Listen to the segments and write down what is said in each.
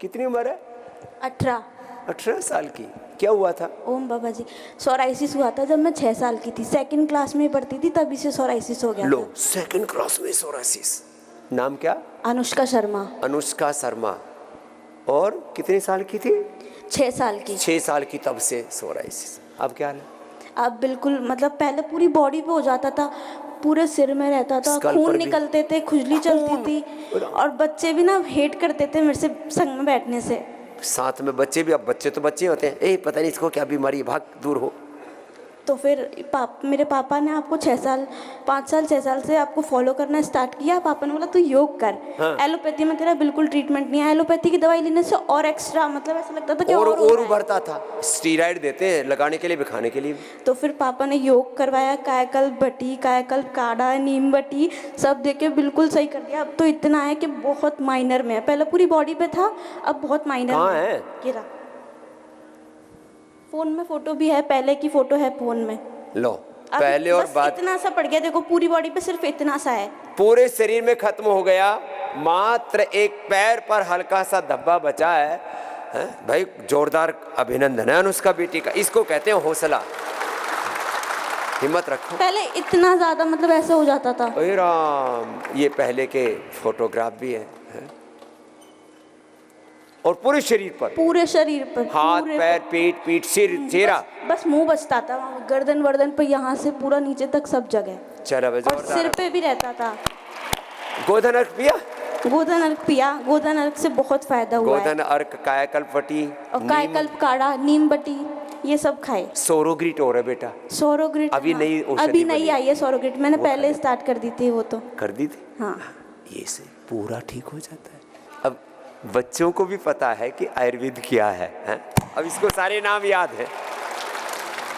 कितनी उम्र है? 18। 18 साल की। क्या हुआ था? ओम बाबा जी, सोराइसिस हुआ था जब मैं 6 साल की थी, सेकंड क्लास में पढ़ती थी, तभी से सोराइसिस हो गया लो, था। सेकंड क्लास में सोराइसिस। नाम क्या? अनुष्का शर्मा। अनुष्का शर्मा। और कितने साल की थी? 6 साल की। 6 साल की तब से सोराइसिस। अब क्या हाल है? अब बिल्कुल मतलब पहले पूरी बॉडी पे हो जाता था, पूरे सिर में रहता था, स्कल पर खून भी? निकलते थे, खुजली चलती थी, और बच्चे भी ना हेट करते थे मेरे से संग में बैठने से। साथ में बच्चे भी। अब बच्चे तो बच्चे होते हैं, ए पता नहीं इसको क्या बीमारी है, भाग दूर हो। तो फिर मेरे पापा ने आपको 5 साल 6 साल से आपको फॉलो करना स्टार्ट किया। पापा ने बोला तू योग कर। हाँ। एलोपैथी में तेरा बिल्कुल ट्रीटमेंट नहीं है, एलोपैथी की दवाई लेने से और एक्स्ट्रा मतलब ऐसा लगता था कि और हो रहा है। उभरता था। स्टीराइड देते हैं लगाने के लिए भी, खाने के लिए भी। तो फिर पापा ने योग करवाया, कायाकल्प बटी, कायाकल्प काढ़ा, नीम बटी सब देके बिल्कुल सही कर दिया। अब तो इतना है कि बहुत माइनर में है, पहले पूरी बॉडी पे था, अब बहुत माइनर कहाँ में है? गिरा। फोन में फोटो भी है, पहले की फोटो है फोन में। लो, अब पहले और बस बाद इतना सा पड़ गया, देखो पूरी बॉडी पे सिर्फ इतना सा है। पूरे शरीर में खत्म हो गया, मात्र एक पैर पर हल्का सा धब्बा बचा है। हैं? भाई जोरदार अभिनंदन है अनुष्का बेटी का। इसको कहते हैं हौसला। हिम्मत रखो। पहले इतना ज्यादा मतलब ऐसे हो जाता था। ओए राम, ये पहले के फोटोग्राफ भी हैं? और पूरे शरीर पर? पूरे शरीर पर, हाथ पूरे पैर पेट पीठ सिर चेहरा। बस मुंह बचता था, गर्दन वर्दन पे यहाँ से पूरा नीचे तक सब जगह। चलो और जोरदार। सिर पे भी रहता था। गोधन अर्क पिया? गोधन अर्क पिया, गोधन अर्क से बहुत फायदा हुआ है। गोधन अर्क, कायाकल्प बटी, और कायाकल्प काढ़ा, नीम बटी, ये सब खाए। सोरोग्रिट हो रहा है बेटा? सोरोग्रिट अभी हाँ, नई औषधि अभी बनी नहीं है। आई है सोरोग्रिट, मैंने वो पहले खाए। स्टार्ट कर दी थी वो तो। कर दी थी? हाँ। ये से पूरा ठीक हो जाता है। अब बच्चों को भी पता है कि आयुर्वेद क्या है, हैं? अब इसको सारे नाम याद है।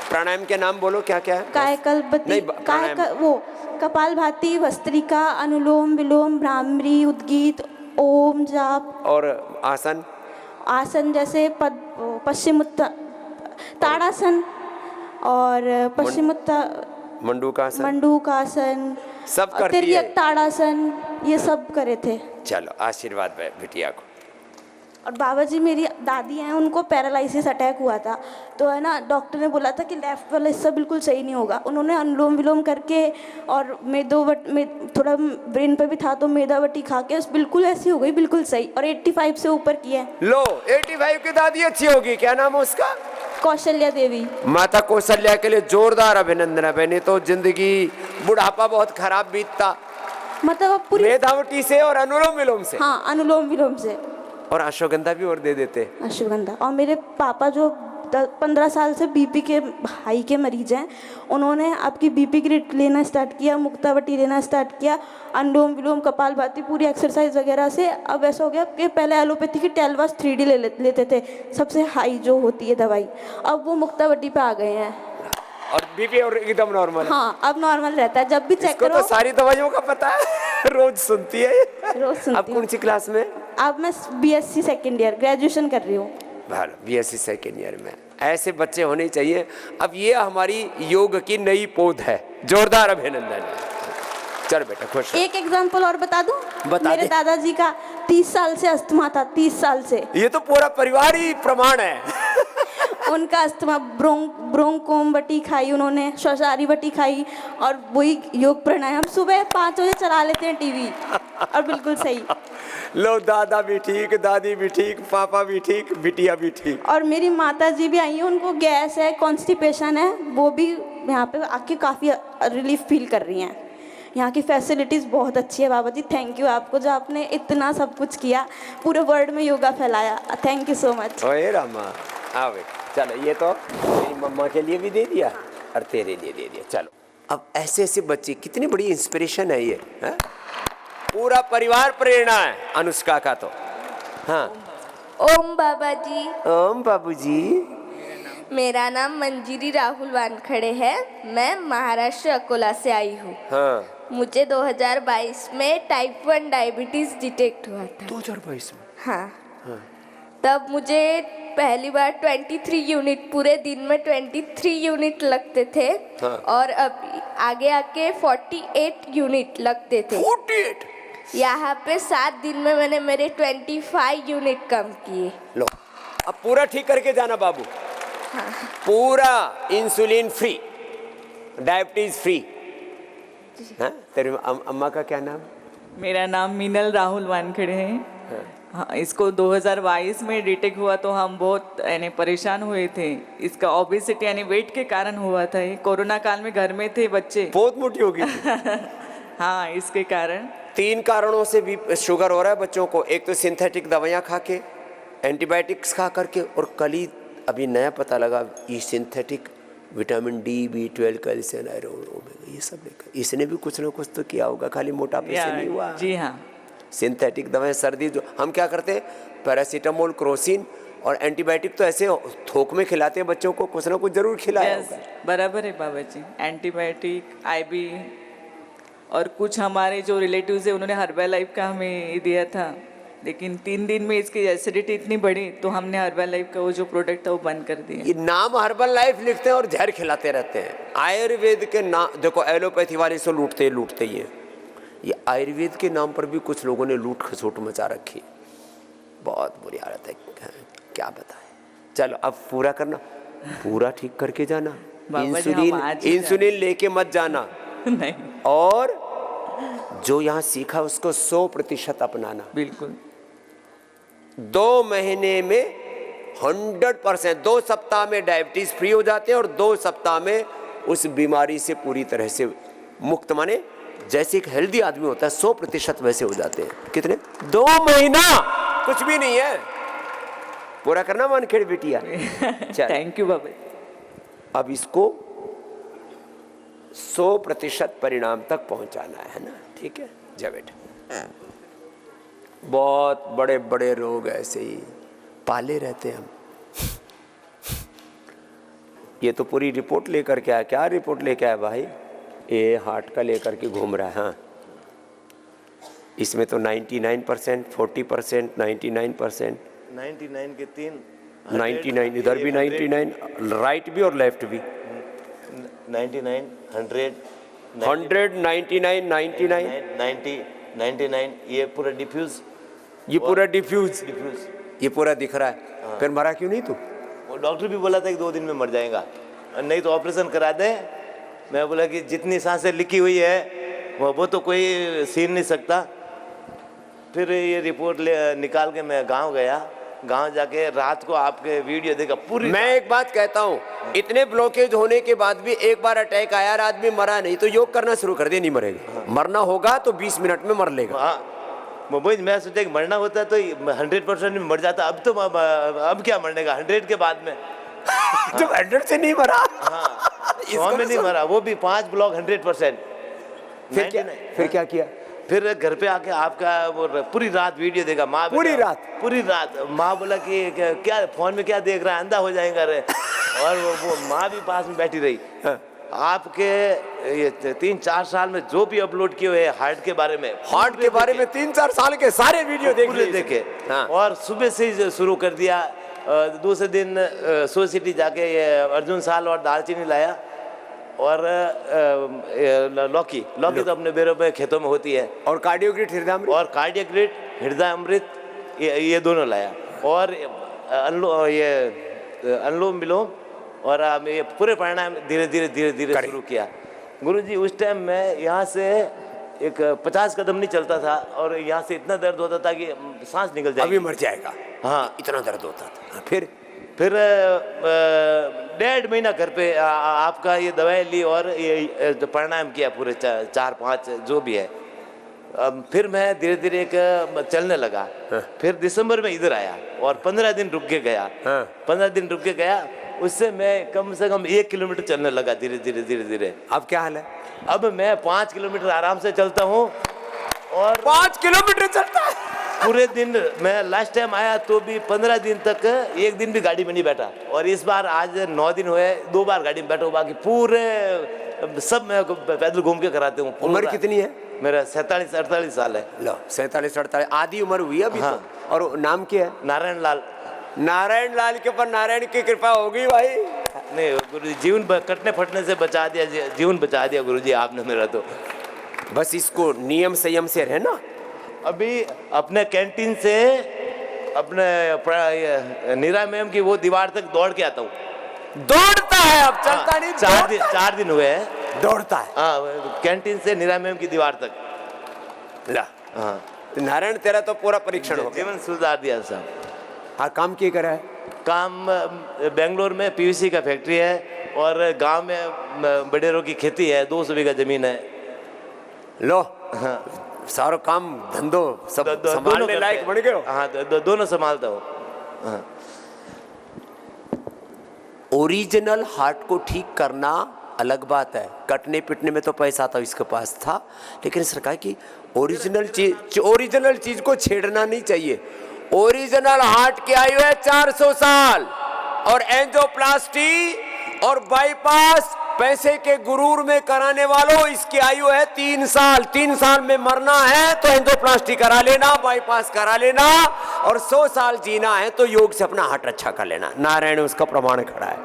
प्राणायाम के नाम बोलो, क्या क्या है? कायाकल्प बटी, नहीं, प्राणायाम। वो कपालभाति, भस्त्रिका, अनुलोम विलोम, भ्रामरी, उद्गीत, ओम जाप। और आसन? आसन जैसे पश्चिमोत्तान ताड़ासन और मंडूकासन? मंडूकासन, सब करती है। तिर्यक ताड़ासन, ये सब करे थे। चलो आशीर्वाद बिटिया को। और बाबा जी मेरी दादी हैं, उनको पैरालिसिस अटैक हुआ था, तो है ना डॉक्टर ने बोला था कि लेफ्ट वाला हिस्सा बिल्कुल सही नहीं होगा। उन्होंने अनुलोम विलोम करके और थोड़ा ब्रेन पे भी था तो मेदावटी खा के बिल्कुल ऐसी हो गई, बिल्कुल सही। और 85 से ऊपर की है। लो, 85 की दादी अच्छी होगी। क्या नाम है उसका? कौशल्या देवी। माता कौशल्या के लिए जोरदार अभिनंदन है। मैंने तो जिंदगी बुढ़ापा बहुत खराब बीतता, मतलब अब पूरी मेधावटी से और अनुलोम विलोम से। हाँ, अनुलोम विलोम से। और अश्वगंधा भी और दे देते। अश्वगंधा। और मेरे पापा जो 15 साल से बीपी के हाई के मरीज हैं, उन्होंने आपकी बीपी किट लेना स्टार्ट किया, मुक्तावटी लेना स्टार्ट किया, अनुलोम विलोम, कपालभाति, पूरी एक्सरसाइज वगैरह से अब ऐसा हो गया कि पहले एलोपैथी की टेलवास 3D लेते थे, सबसे हाई जो होती है दवाई, अब वो मुक्तावटी पे आ गए हैं। और बीपी और एकदम नॉर्मल? हाँ, अब नॉर्मल रहता है, जब भी चेक इसको करो। तो सारी दवाइयों का पता है। रोज सुनती है ये। रोज सुनती अब कौन सी क्लास में? अब मैं BSc सेकेंड ईयर ग्रेजुएशन कर रही हूँ। BSc सेकेंड ईयर में। ऐसे बच्चे होने चाहिए। अब ये हमारी योग की नई पौध है। जोरदार अभिनंदन। चल बेटा खुश। एक एग्जाम्पल और बता दूं? बता मेरे दे। दादाजी का 30 साल से अस्थमा था, 30 साल से। ये तो पूरा परिवार ही प्रमाण है। उनका अस्थमा, ब्रोंकोम बटी खाई उन्होंने, श्वासारी बटी खाई, और वही योग प्राणायाम सुबह 5 बजे चला लेते हैं टीवी, और बिल्कुल सही। लो, दादा भी ठीक, दादी भी ठीक, पापा भी ठीक, बिटिया भी ठीक। और मेरी माता जी भी आई हैं, उनको गैस है, कॉन्स्टिपेशन है, वो भी यहाँ पे आके काफ़ी रिलीफ फील कर रही हैं। यहाँ की फैसिलिटीज़ बहुत अच्छी है। बाबा जी थैंक यू आपको, जो आपने इतना सब कुछ किया, पूरे वर्ल्ड में योगा फैलाया। Thank you so much. ओए रामा, आओ बेटा। चलो, ये तो मेरी मम्मा के लिए भी दे दिया और तेरे लिए दे दिया। चलो, अब ऐसे ऐसे बच्चे, कितनी बड़ी इंस्पिरेशन है ये, है? पूरा परिवार प्रेरणा है अनुष्का का तो। हाँ। ओम बाबा जी। ओम बाबूजी। मेरा नाम मंजिरी राहुल वानखड़े है, मैं महाराष्ट्र अकोला से आई हूँ। हाँ। मुझे 2022 में टाइप 1 डायबिटीज डिटेक्ट हुआ था। 2022 में? हाँ। तब मुझे पहली बार 23 यूनिट, पूरे दिन में 23 यूनिट लगते थे। हाँ। और अब आगे आके 48 यूनिट लगते थे। 48? यहाँ पे 7 दिन में मैंने मेरे 25 यूनिट कम किए। लो अब पूरा ठीक करके जाना बाबू। पूरा इंसुलिन फ्री, डायबिटीज फ्री। हाँ, तेरे अम्मा का क्या नाम? मेरा नाम मीनल राहुल वानखेड़े है। हाँ, इसको 2022 में डिटेक्ट हुआ तो हम बहुत यानी परेशान हुए थे। इसका ओबेसिटी यानी वेट के कारण हुआ था। ये कोरोना काल में घर में थे बच्चे। बहुत मोटी होगी। हाँ, इसके कारण 3 कारणों से भी शुगर हो रहा है बच्चों को। एक तो सिंथेटिक दवाइयाँ खा के, एंटीबायोटिक्स खा करके, और कल ही अभी नया पता लगा ये synthetic vitamin D, B12, calcium, iron, omega, ये सब लेकर। इसने भी कुछ ना कुछ तो किया होगा, खाली मोटापे से नहीं हुआ। जी हाँ, सिंथेटिक दवाएं, सर्दी, जो हम क्या करते हैं पैरासीटामोल, क्रोसिन और एंटीबायोटिक तो ऐसे थोक में खिलाते हैं बच्चों को, कुछ ना कुछ जरूर खिलाया यस, होगा। बराबर है बाबा जी। एंटीबायोटिक, IB और कुछ हमारे जो रिलेटिव्स है उन्होंने हर्बल लाइफ का हमें दिया था, लेकिन 3 दिन में इसकी एसिडिटी इतनी बढ़ी तो हमने हर्बल लाइफ का वो जो प्रोडक्ट था वो बंद कर दिया। ये नाम हर्बल लाइफ लिखते हैं और जहर खिलाते रहते हैं। आयुर्वेद के नाम देखो, एलोपैथी वाले से लूटते ही हैं। ये आयुर्वेद के नाम पर भी कुछ लोगों ने लूट खसोट मचा रखी। बहुत बुरी हालत है, क्या बताएं। चलो अब पूरा करना, पूरा ठीक करके जाना। इंसुलिन लेके मत जाना। नहीं, और जो यहाँ सीखा उसको 100% अपनाना। बिल्कुल 2 महीने में 100%, 2 सप्ताह में डायबिटीज फ्री हो जाते हैं और 2 सप्ताह में उस बीमारी से पूरी तरह से मुक्त, माने जैसे एक हेल्दी आदमी होता है 100% वैसे हो जाते हैं। कितने? 2 महीना, कुछ भी नहीं है। पूरा करना वानखेड़े बिटिया। थैंक यू बाबा। अब इसको 100% परिणाम तक पहुंचाना है ना, ठीक है? जा बेटा। बहुत बड़े बड़े रोग ऐसे ही पाले रहते हैं हम। ये तो पूरी रिपोर्ट लेकर के आया। क्या रिपोर्ट लेके आया भाई? ये हार्ट का लेकर के घूम रहा है। हाँ, इसमें तो 99%, 40%, 99%, 99 के 3, 99, इधर भी 99, राइट भी और लेफ्ट भी। 99, 100, 100, 99, 99, 90, 99, ये पूरा डिफ्यूज। ये पूरा डिफ्यूज, ये पूरा दिख रहा है। फिर मरा क्यों नहीं तू? वो डॉक्टर भी बोला था कि 2 दिन में मर जाएगा, नहीं तो ऑपरेशन करा दे। मैं बोला कि जितनी सांसें लिखी हुई है वो तो कोई सीन नहीं सकता। फिर ये रिपोर्ट निकाल के मैं गांव गया। गांव जाके रात को आपके वीडियो देखा पूरी। मैं एक बात कहता हूँ, इतने ब्लॉकेज होने के बाद भी एक बार अटैक आया और आदमी मरा नहीं तो योग करना शुरू कर दे, नहीं मरेगा। मरना होगा तो 20 मिनट में मर लेगा। हाँ, मैं सोचा कि मरना होता तो 100% में मर जाता। अब तो अब क्या मरने का 100 के बाद में। तो 100 से नहीं मरा। हाँ, 100 में नहीं मरा, वो भी 5 ब्लॉक 100%। फिर क्या किया? फिर घर पे आके आपका वो पूरी रात वीडियो देखा। माँ पूरी रात माँ बोला कि क्या फोन में क्या देख रहा है, अंधा हो जाएगा रे। और वो माँ भी पास में बैठी रही। हाँ। आपके ये 3-4 साल में जो भी अपलोड किए हुए हार्ट के बारे में, 3-4 साल के सारे वीडियो देखे। हाँ। और सुबह से ही शुरू कर दिया। दूसरे दिन सोसाइटी जाके ये अर्जुन साल और दालचीनी लाया और लौकी तो अपने बेरों में खेतों में होती है। और कार्डियोग्रिड हृदय अमृत ये दोनों लाया। और अनुलोम विलोम और ये पूरे प्राणायाम धीरे धीरे शुरू किया। गुरुजी उस टाइम मैं यहाँ से एक 50 कदम नहीं चलता था और यहाँ से इतना दर्द होता था कि सांस निकल जाएगी। अभी मर जाएगा। हाँ, इतना दर्द होता था। फिर 1.5 महीना घर पे आपका ये दवाई ली और ये प्राणायाम किया पूरे 4-5 जो भी है। फिर मैं धीरे धीरे एक चलने लगा। फिर दिसंबर में इधर आया और 15 दिन रुक के गया। 15 दिन रुक के गया, उससे मैं कम से कम 1 किलोमीटर चलने लगा धीरे धीरे। अब क्या हाल है? अब मैं 5 किलोमीटर आराम से चलता हूँ। और 5 किलोमीटर चलता है पूरे दिन। मैं लास्ट टाइम आया तो भी 15 दिन तक 1 दिन भी गाड़ी में नहीं बैठा। और इस बार आज 9 दिन हुए, 2 बार गाड़ी में बैठा हूँ। बाकी पूरे सब मैं पैदल घूम के कराते हूँ। उम्र कितनी है? मेरा 47-48 साल है। लो 47-48, आधी उम्र हुई अभी। हाँ। तो और नाम क्या है? नारायण लाल के ऊपर नारायण की कृपा होगी भाई। नहीं गुरुजी, जीवन कटने फटने से बचा दिया, जीवन बचा दिया गुरुजी आपने मेरा। तो बस इसको नियम संयम से रहना अभी अपने कैंटीन से अपने नीरा मैम की वो दीवार तक दौड़ के आता हूँ। दौड़ता है, अब चलता नहीं, 4 दिन हुए हैं। दौड़ता है। हाँ, कैंटीन से नीरा मैम की दीवार तक। ला, हाँ, तो नारायण तेरा तो पूरा परीक्षण हो गया। जीवन सुधार दिया साहब। हाँ, काम क्या करा है? काम बेंगलोर में पीवीसी का फैक्ट्री है और गांव में बडेरों की खेती है, 200 बीघा जमीन है। लो, हाँ, सारो काम धंधो सब दोनों संभालने करते लायक हैं। बन गए हो। हाँ, दोनों संभालता हूँ। हाँ। ओरिजिनल हार्ट को ठीक करना अलग बात है, कटने पिटने में तो पैसा था इसके पास था, लेकिन सरकार की ओरिजिनल चीज को छेड़ना नहीं चाहिए। ओरिजिनल हार्ट की आयु है 400 साल और एंजियोप्लास्टी और बाईपास पैसे के गुरूर में कराने वालों इसकी आयु है 3 साल। 3 साल में मरना है तो एंजियोप्लास्टी करा लेना, बाईपास करा लेना, और 100 साल जीना है तो योग से अपना हार्ट अच्छा कर लेना। नारायण उसका प्रमाण खड़ा है।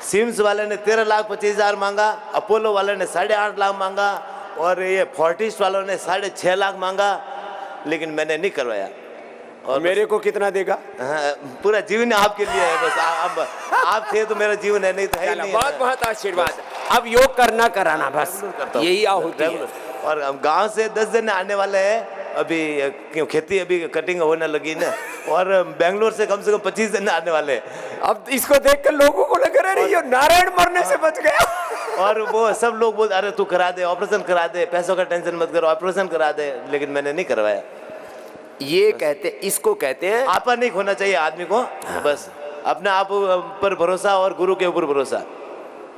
सिम्स वाले ने 13,25,000 मांगा, अपोलो वाले ने 8.5 लाख मांगा और ये फोर्टिस वालों ने 6.5 लाख मांगा, लेकिन मैंने नहीं करवाया। और मेरे को कितना देगा? हाँ, पूरा जीवन आपके लिए है बस। आप थे तो मेरा जीवन है, नहीं तो है ही नहीं। बहुत बहुत आशीर्वाद। अब योग करना कराना बस यही आहुति है। और हम गांव से 10 दिन आने वाले हैं अभी, क्यों खेती अभी कटिंग होने लगी ना, और बेंगलोर से कम 25 दिन आने वाले हैं। अब इसको देखकर लोगों को लग रहा है ये नारायण मरने से बच गया। और वो सब लोग बोलते अरे तू करा दे, ऑपरेशन करा दे, पैसों का टेंशन मत करो, ऑपरेशन करा दे, लेकिन मैंने नहीं करवाया। ये कहते, इसको कहते हैं आपा नहीं खोना चाहिए आदमी को। बस अपने आप पर भरोसा और गुरु के ऊपर भरोसा,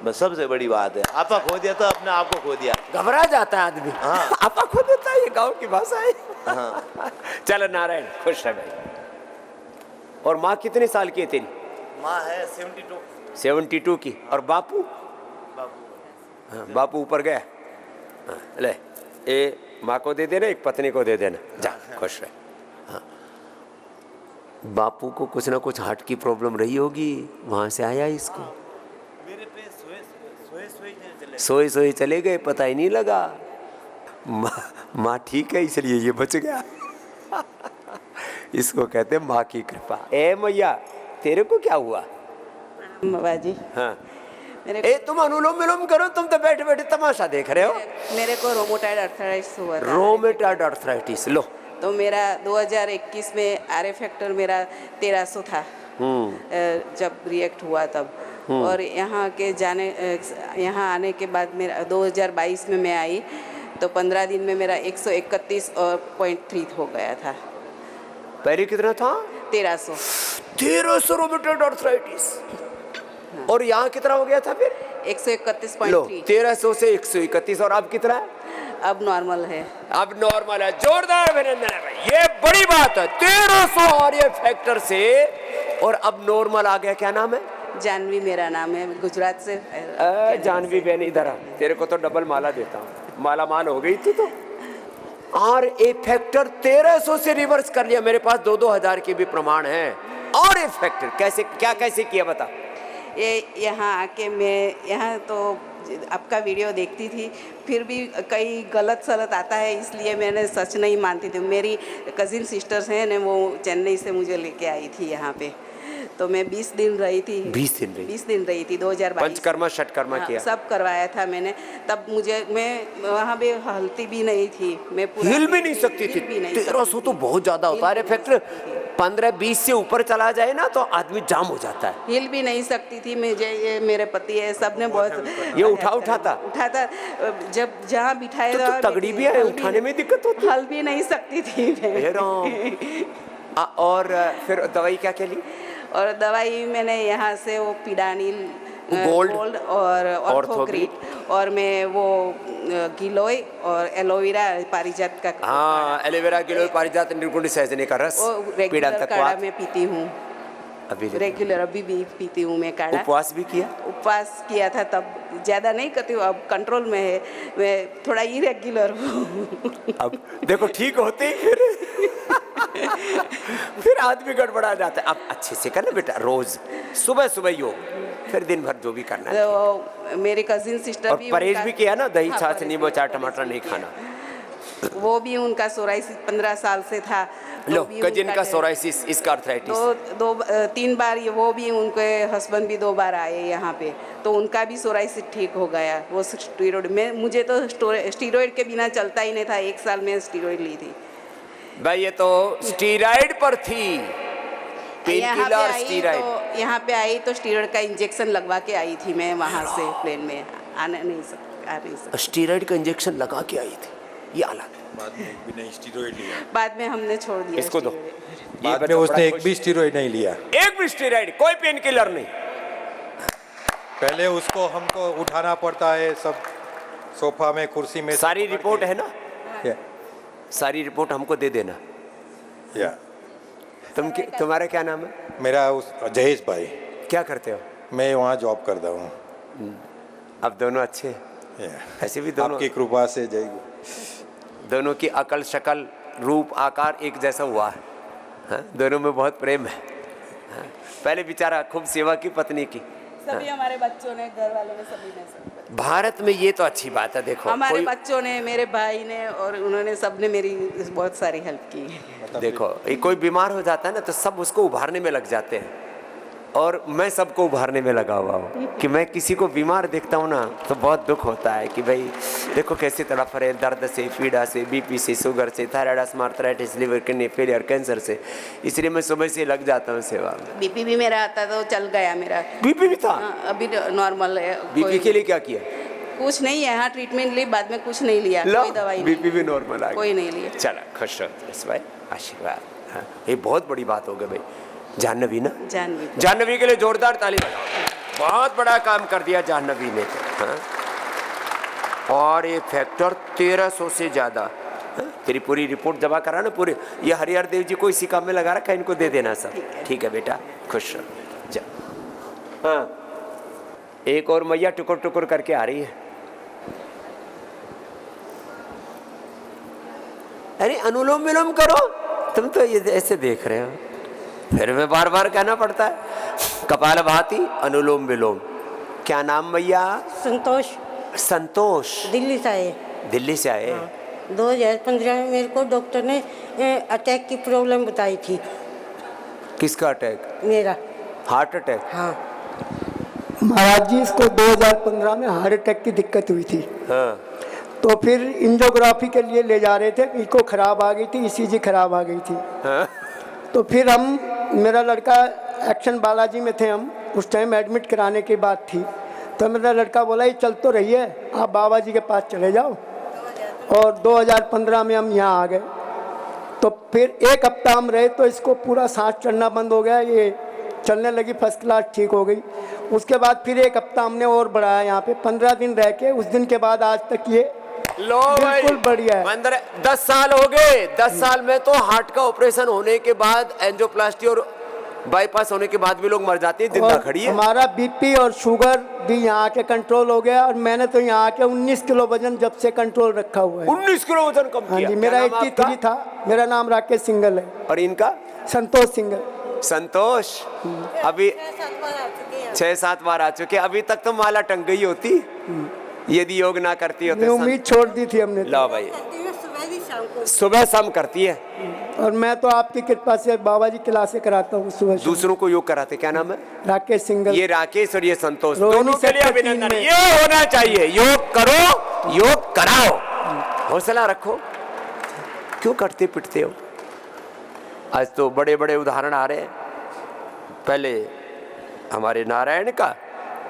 बस सबसे बड़ी बात है। आपा खो दिया तो अपने आप को खो दिया। घबरा जाता है आदमी। हाँ। आपा खो देता है, ये गांव की भाषा है। हाँ। चलो नारायण खुश है भाई। और माँ कितने साल की है तेरी? माँ है 72 की। और बापू? हाँ, बापू ऊपर गया। हाँ, ले ए माँ को दे देना, एक पत्नी को दे देना, जा खुश रहे। हाँ। बापू को कुछ ना कुछ हार्ट की प्रॉब्लम रही होगी, वहां से आया इसको। मेरे पे सोए चले गए, पता ही नहीं लगा। माँ ठीक है इसलिए ये बच गया। इसको कहते हैं माँ की कृपा। ए मैया तेरे को क्या हुआ? बाबाजी, हाँ, मेरे तुम अनुलोम विलोम करो, तुम तो बैठे बैठे तमाशा देख रहे हो। मेरे को रोमोटाइड अर्थराइटिस हुआ था। Rheumatoid arthritis. लो, तो मेरा 2021 में आर फैक्टर मेरा 1300 था जब रिएक्ट हुआ तब। और यहाँ आने के बाद मेरा 2022 में मैं आई तो 15 दिन में मेरा 131.3 हो गया था। पहले कितना था? 1300 रोमेटाइड अर्थराइटिस। और यहाँ कितना हो गया था फिर? 131.3। 1300 से 131। और अब कितना है? अब नॉर्मल है। अब नॉर्मल है। जोरदार अभिनंदन है भाई, ये बड़ी बात है। 1300 और ये फैक्टर से, और अब नॉर्मल आ गया। क्या नाम है? जानवी मेरा नाम है, गुजरात से। जानवी बहन इधर आ, तेरे को तो डबल माला देता हूँ, माला माल हो गई थी। तो और ए फैक्टर 1300 से रिवर्स कर लिया। मेरे पास 2-2 हजार के भी प्रमाण हैं। और ए फैक्टर कैसे किया बता। ये यहाँ आके मैं यहाँ तो आपका वीडियो देखती थी, फिर भी कई गलत सलत आता है, इसलिए मैंने सच नहीं मानती थी। मेरी कज़िन सिस्टर्स हैं ने, वो चेन्नई से मुझे लेके आई थी यहाँ पे, तो मैं 20 दिन रही थी। 20 दिन रही थी 2022। पंचकर्मा षटकर्मा किया, सब करवाया था मैंने। तब मैं वहाँ पे हलती भी नहीं थी, मैं पूरा हिल भी नहीं सकती थी। 1300 तो बहुत ज्यादा होता है। फैक्टर 15-20 से ऊपर चला जाए ना तो आदमी जाम हो जाता है। हिल भी नहीं सकती थी। ये मेरे पति है, सबने बहुत ये उठाता जब जहाँ बिठाए तो तगड़ी भी है, उठाने में दिक्कत होती है। हल भी नहीं सकती थी मैं। और फिर दवाई क्या ली? और दवाई मैंने यहाँ से वो पिडानिल गोल्ड और ऑर्थोग्रिड, और मैं वो गिलोय और एलोवेरा पारिजात का। हाँ, एलोवेरा गिलोय पारिजात निर्गुण सहजने का रस रेगुलर काढ़ा मैं पीती हूँ। रेगुलर अभी भी पीती हूँ मैं काढ़ा। उपवास भी किया? उपवास किया था तब, ज़्यादा नहीं करती हूँ, अब कंट्रोल में है। मैं थोड़ा इरेगुलर हूँ। अब देखो ठीक होते ही फिर आदमी गड़बड़ा जाता है। अब अच्छे से करना बेटा, रोज सुबह योग, फिर दिन भर जो भी करना है। तो मेरी कजिन सिस्टर और परहेज भी किया ना, दही छाछ नींबू अचार टमाटर नहीं खाना। वो भी उनका सोराइसिस 15 साल से था। तो लो भी कजिन उनका का सोराइसिस, इसका अर्थराइटिस। तीन बार वो भी, उनके हस्बैंड भी 2 बार आए यहाँ पे, तो उनका भी सोराइसिस ठीक हो गया। वो स्टीरॉयड में, मुझे तो स्टीरॉयड के बिना चलता ही नहीं था। 1 साल में स्टीरॉयड ली थी। भाई ये तो स्टीराइड पर थी, पेनकिलर स्टीराइड। तो यहाँ पे आई तो स्टीरॉयड का इंजेक्शन लगवा के आई थी मैं वहाँ से प्लेन में। आ नहीं सकती। स्टीराइड का इंजेक्शन लगा के आई थी, ये हालत। बाद में एक भी नहीं स्टीरॉइड लिया। बाद में हमने छोड़ दिया इसको दो। स्टीरॉयड। बाद में उसने एक भी स्टीरॉइड नहीं लिया। एक भी स्टीराइड, कोई पेन किलर नहीं। पहले उसको हमको उठाना पड़ता है, सब सोफा में, कुर्सी में। सारी रिपोर्ट है ना, या, सारी रिपोर्ट हमको दे देना। या। तुम्हारा क्या नाम है? मेरा उस जहेश भाई, क्या करते हो? मैं वहाँ जॉब करता हूँ। अब दोनों अच्छे हैं? या। ऐसे भी दोनों, आपकी कृपा से जय। दोनों की अकल, शक्ल, रूप, आकार एक जैसा हुआ है। हाँ? दोनों में बहुत प्रेम है। हाँ? पहले बेचारा खूब सेवा की पत्नी की। सभी हमारे बच्चों ने, घर वालों ने, सभी ने सब। भारत में ये तो अच्छी बात है। देखो हमारे बच्चों ने, मेरे भाई ने, और उन्होंने सबने मेरी बहुत सारी हेल्प की। देखो ये कोई बीमार हो जाता है ना तो सब उसको उभारने में लग जाते हैं, और मैं सबको उभारने में लगा हुआ हूँ कि मैं किसी को बीमार देखता हूँ ना तो बहुत दुख होता है कि भाई देखो कैसी तड़फ रहे, दर्द से, पीड़ा से, बीपी से, शुगर से, thyroid, arthritis, liver, kidney failure, cancer से। इसलिए मैं सुबह से लग जाता हूँ सेवा में। बीपी भी मेरा आता तो चल गया मेरा। बीपी भी था? हाँ, अभी नॉर्मल है। बीपी के लिए क्या किया? कुछ नहीं, यहाँ ट्रीटमेंट ली, बाद में कुछ नहीं लिया, कोई दवाई बीपी भी नॉर्मल आ कोई नहीं लिया। चला, खुश रहो भाई, आशीर्वाद। हाँ, ये बहुत बड़ी बात हो गई भाई। जाह्नवी ना, जाह्नवी के लिए जोरदार ताली बजाओ। बहुत बड़ा काम कर दिया जाह्नवी ने तो। हाँ? और ये फैक्टर 1300 से ज़्यादा। हाँ? तेरी पूरी रिपोर्ट जमा करा ना पूरी। ये हरिहर देव जी को इसी काम में लगा रखा है, इनको दे देना सब। ठीक है बेटा, खुश रहो। जा। हाँ, एक और मैया टुकुर टुकुर करके आ रही है। अरे अनुलोम विलोम करो, तुम तो ये ऐसे देख रहे हो, फिर मैं बार बार कहना पड़ता है। कपालभाति, अनुलोम विलोम। क्या नाम भैया? संतोष। संतोष, दिल्ली से आए। दिल्ली से आए? 2015 में मेरे को डॉक्टर ने अटैक की प्रॉब्लम बताई थी। किसका अटैक? मेरा हार्ट अटैक? हाँ। महाराज जी, इसको 2015 में हार्ट अटैक की दिक्कत हुई थी। हाँ। तो फिर एंजियोग्राफी के लिए ले जा रहे थे, इको खराब आ गई थी, ईसीजी खराब आ गई थी। हाँ? तो फिर हम, मेरा लड़का एक्शन बालाजी में थे हम, उस टाइम एडमिट कराने की बात थी। तो मेरा लड़का बोला ये चल तो रही है, आप बाबा जी के पास चले जाओ। और 2015 में हम यहाँ आ गए। तो फिर 1 हफ्ता हम रहे तो इसको पूरा सांस चढ़ना बंद हो गया, ये चलने लगी, फर्स्ट क्लास ठीक हो गई। उसके बाद फिर 1 हफ्ता हमने और बढ़ाया यहाँ पे, 15 दिन रह के, उस दिन के बाद आज तक ये लो बिल्कुल बढ़िया है। 10 साल हो गए। 10 साल में तो हार्ट का ऑपरेशन होने के बाद, एंजियोप्लास्टी और बाईपास होने के बाद भी लोग मर जाते हैं, जिंदा खड़ी है। हमारा बीपी और शुगर भी यहाँ के कंट्रोल हो गया, और मैंने तो यहाँ के 19 किलो वजन जब से कंट्रोल रखा हुआ है। 19 किलो वजन कम किया? हाँ जी, मेरा 83 था। मेरा नाम राकेश सिंगल है। और इनका? संतोष सिंगल। संतोष अभी 6-7 बार आ चुके। अभी तक तो माला टंग गई होती यदि योग ना करती होते। उम्मीद छोड़ दी थी हमने। लो भाई, सुबह शाम करती है। और मैं तो आपकी कृपा से बाबा जी क्लासे कराता हूँ सुबह। दूसरों को योग कराते। क्या नाम है? राकेश सिंगल। ये राकेश और ये संतोष, रोहिणी दोनों के लिए सेक्टर अभिनंदन। 3 में। ये होना चाहिए। योग करो, योग कराओ, हौसला रखो। क्यों कटते पिटते हो? आज तो बड़े बड़े उदाहरण आ रहे हैं। पहले हमारे नारायण का,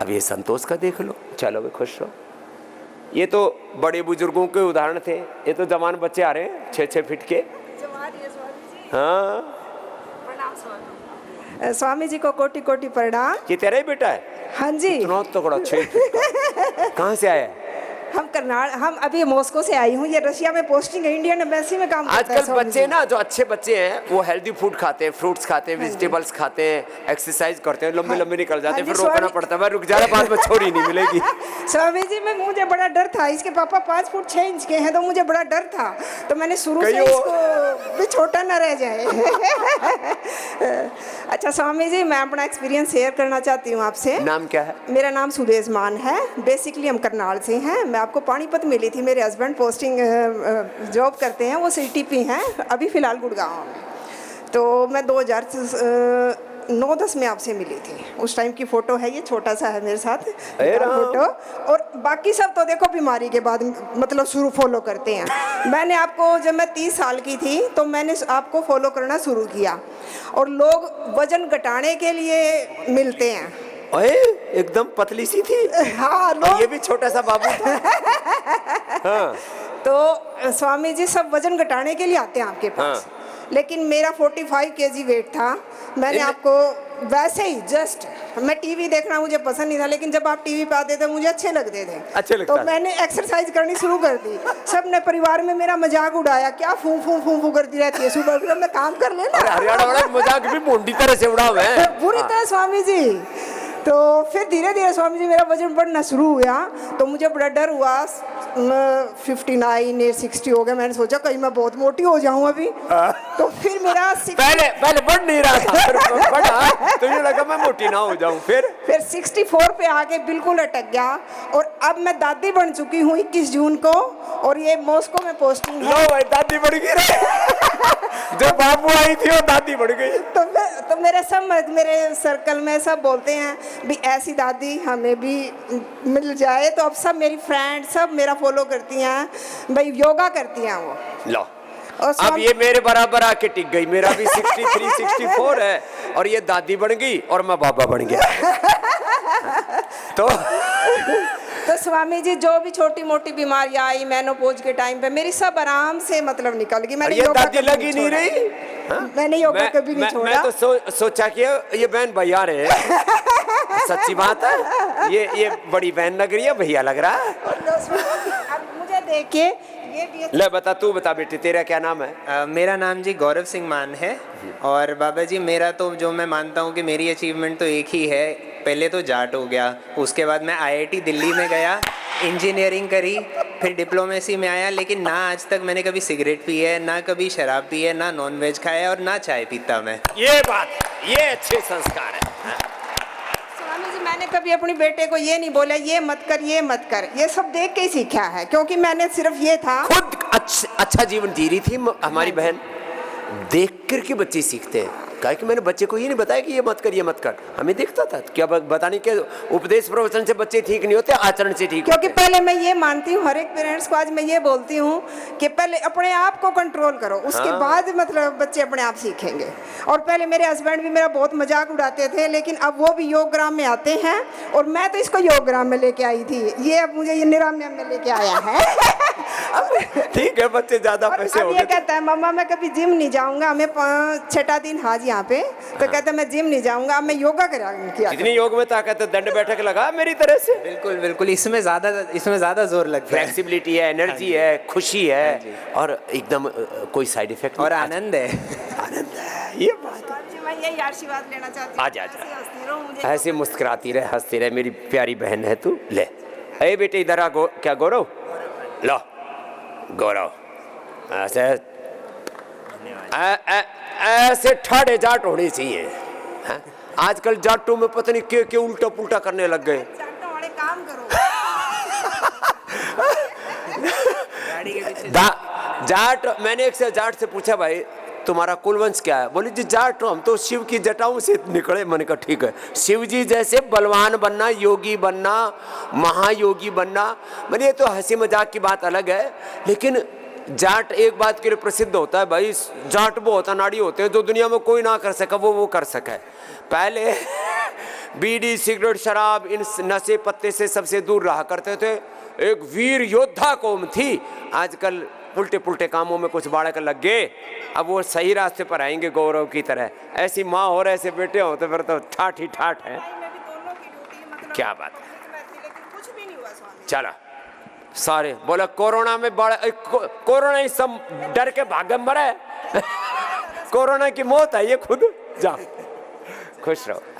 अब ये संतोष का देख लो। चलो भाई, खुश रहो। ये तो बड़े बुजुर्गों के उदाहरण थे। ये तो जवान बच्चे आ रहे हैं 6-6 फीट के। हाँ, स्वामी जी को कोटि कोटि प्रणाम। ये तेरा ही बेटा है? हाँ जी। इतना तगड़ा 6 फीट का। कहाँ से आया है? हम अभी मॉस्को से आई हूँ। ये रशिया में पोस्टिंग है, इंडियन एम्बेसी में काम करता है। आजकल बच्चे ना, जो अच्छे बच्चे हैं वो हेल्दी फूड खाते हैं, फ्रूट्स खाते हैं, वेजिटेबल्स खाते हैं, एक्सरसाइज करते हैं, लंबे लंबे निकल जाते हैं, फिर रोकना पड़ता है, रुक जाना, बाद में छोड़ी नहीं मिलेगी। स्वामी जी, मुझे बड़ा डर था। इसके पापा 5 फुट 6 इंच के हैं, तो मुझे बड़ा डर था। तो मैंने शुरू से इसको भी छोटा ना रह जाए। अच्छा स्वामी जी, मैं अपना एक्सपीरियंस शेयर करना चाहती हूँ आपसे। नाम क्या है? मेरा नाम सुदेश मान है। बेसिकली हम करनाल से हैं। मैं मैं आपको पानीपत मिली थी, मेरे हस्बैंड पोस्टिंग जॉब करते हैं, वो CTP हैं अभी फ़िलहाल गुड़गांव में। तो मैं 2009-10 में आपसे मिली थी, उस टाइम की फ़ोटो है, ये छोटा सा है मेरे साथ फोटो। और बाकी सब तो देखो बीमारी के बाद मतलब शुरू फॉलो करते हैं। मैंने आपको जब मैं 30 साल की थी तो मैंने आपको फॉलो करना शुरू किया, और लोग वज़न घटाने के लिए मिलते हैं। अरे एकदम पतली सी थी। हाँ, ये भी छोटा सा बाबू था। हाँ। तो स्वामी जी सब वज़न घटाने के लिए आते हैं आपके पास। लेकिन मेरा 45 kg वेट था। मैंने आपको वैसे ही जस्ट, मैं टीवी देखना मुझे पसंद नहीं था, लेकिन जब आप टीवी पे आते थे मुझे अच्छे लगते थे, अच्छे लगता तो मैंने एक्सरसाइज करनी शुरू कर दी। सब ने परिवार में मेरा मजाक उड़ाया, क्या फू फू फू फू करती रहती है, सुबह में काम कर लेना। हरियाणा वाला मजाक भी मोटी तरह से उड़ा हुआ है। बुरी तरह स्वामी जी। तो फिर धीरे धीरे स्वामी जी मेरा वजन बढ़ना शुरू हुआ, तो मुझे बड़ा डर हुआ। 59 या 60 हो गया, मैंने सोचा कहीं मैं बहुत मोटी हो जाऊं अभी। तो फिर मेरा पहले बढ़ नहीं रहा था, फिर बढ़ा तो ये लगा मैं मोटी ना हो जाऊं। फिर 64 पे आके बिल्कुल अटक गया, और अब मैं दादी बन चुकी हूँ 21 जून को, और ये मॉस्को में पोस्टिंग है। लो भाई, दादी बढ़ गई रे। जो बाबू आई थी वो दादी बढ़ गई। तो मेरे सर्कल में सब बोलते हैं भी ऐसी दादी हमें भी मिल जाए। तो अब सब मेरी फ्रेंड सब मेरा फॉलो करती हैं भाई, योगा करती हैं वो। लो अब ये मेरे बराबर आके टिक गई। मेरा भी 63 64 है, और ये दादी बन गई और मैं बाबा बन गया। तो स्वामी जी जो भी छोटी मोटी बीमारियां आई मेनोपॉज के टाइम पे, मेरी सब आराम से मतलब निकल गई। मैंने योगा दादी लगी नहीं रही। मैंने योगा कभी नहीं छोड़ा। मैं तो सोचा कि ये बहन भैया रहे। सच्ची बात है, ये बड़ी बहन लग रही है, भैया लग रहा है। अब मुझे देखिए, ले बता, तू बता बेटी, तेरा क्या नाम है? मेरा नाम जी गौरव सिंह मान है। और बाबा जी मेरा तो जो मैं मानता हूँ कि मेरी अचीवमेंट तो एक ही है। पहले तो जाट हो गया, उसके बाद मैं IIT दिल्ली में गया, इंजीनियरिंग करी, फिर डिप्लोमेसी में आया। लेकिन ना आज तक मैंने कभी सिगरेट पी है, ना कभी शराब पी है, ना नॉनवेज खाया, और ना चाय पीता मैं। ये बात, ये अच्छे संस्कार है। स्वामी जी मैंने कभी अपनी बेटे को ये नहीं बोला ये मत कर, ये मत कर। ये सब देख के ही सीखा है, क्योंकि मैंने सिर्फ ये था। खुद अच्छा जीवन जी रही थी हमारी बहन, देख कर के बच्चे सीखते हैं। कहा कि मैंने बच्चे को ये नहीं बताया कि ये मत कर, ये मत कर। हमें दिखता था क्या बताने के उपदेश प्रवचन से बच्चे ठीक नहीं होते, आचरण से ठीक। क्योंकि पहले मैं ये मानती हूँ, हर एक पेरेंट्स को आज मैं ये बोलती हूँ कि पहले अपने आप को कंट्रोल करो, उसके बाद मतलब बच्चे अपने आप सीखेंगे। और पहले मेरे हस्बैंड भी मेरा बहुत मजाक उड़ाते थे, लेकिन अब वो भी योग ग्राम में आते हैं, और मैं तो इसको योग ग्राम में लेके आई थी, ये अब मुझे ये निरामयम में लेके आया है। ठीक है, बच्चे ज्यादा पैसे हो गए। ये कहता है मम्मा मैं कभी जिम नहीं जाऊंगा, हमें 6 दिन हाज यहाँ पे, तो कहता मैं जिम नहीं जाऊंगा, अब मैं योगा करा। इतनी योग में ताकत है, दंड बैठक लगा मेरी तरह से। बिल्कुल बिल्कुल, इसमें ज्यादा जोर लगता है। फ्लेक्सिबिलिटी है, एनर्जी है, खुशी है, और एकदम कोई साइड इफेक्ट और आनंद है। आनंद है, ये बात है। मैं यही आशीर्वाद लेना चाहती हूँ। आजा, ऐसे मुस्कुराती रहे, हंसती रहे, मेरी प्यारी बहन है तू। ले अरे बेटे इधर आ। क्या गौरव? लो गौरव, ऐसे ठाड़े जाट होने चाहिए। आजकल जाटों में पता नहीं क्यों उल्टा पुल्टा करने लग गए। काम करो। जाट, मैंने एक से जाट से पूछा भाई तुम्हारा कुलवंश क्या है? बोले जी जाट, हम तो शिव की जटाओं से निकले। मैंने कहा ठीक है, शिव जी जैसे बलवान बनना, योगी बनना, महायोगी बनना। मैंने ये तो हंसी मजाक की बात अलग है, लेकिन जाट एक बात के लिए प्रसिद्ध होता है भाई, जाट वो होता नाड़ी होते हैं जो दुनिया में कोई ना कर सका वो कर सका है। पहले बीड़ी सिगरेट शराब इन नशे पत्ते से सबसे दूर रहा करते थे, एक वीर योद्धा कौम थी। आजकल उल्टे पुल्टे कामों में कुछ बालक लग गए, अब वो सही रास्ते पर आएंगे गौरव की तरह। ऐसी माँ और ऐसे बेटे हो तो फिर तो ठाठ ही ठाठ है। क्या बात है। चला सारे बोला कोरोना में बड़ा, कोरोना ही सब डर के भागे मरे। कोरोना की मौत है ये खुद। जा खुश रहो।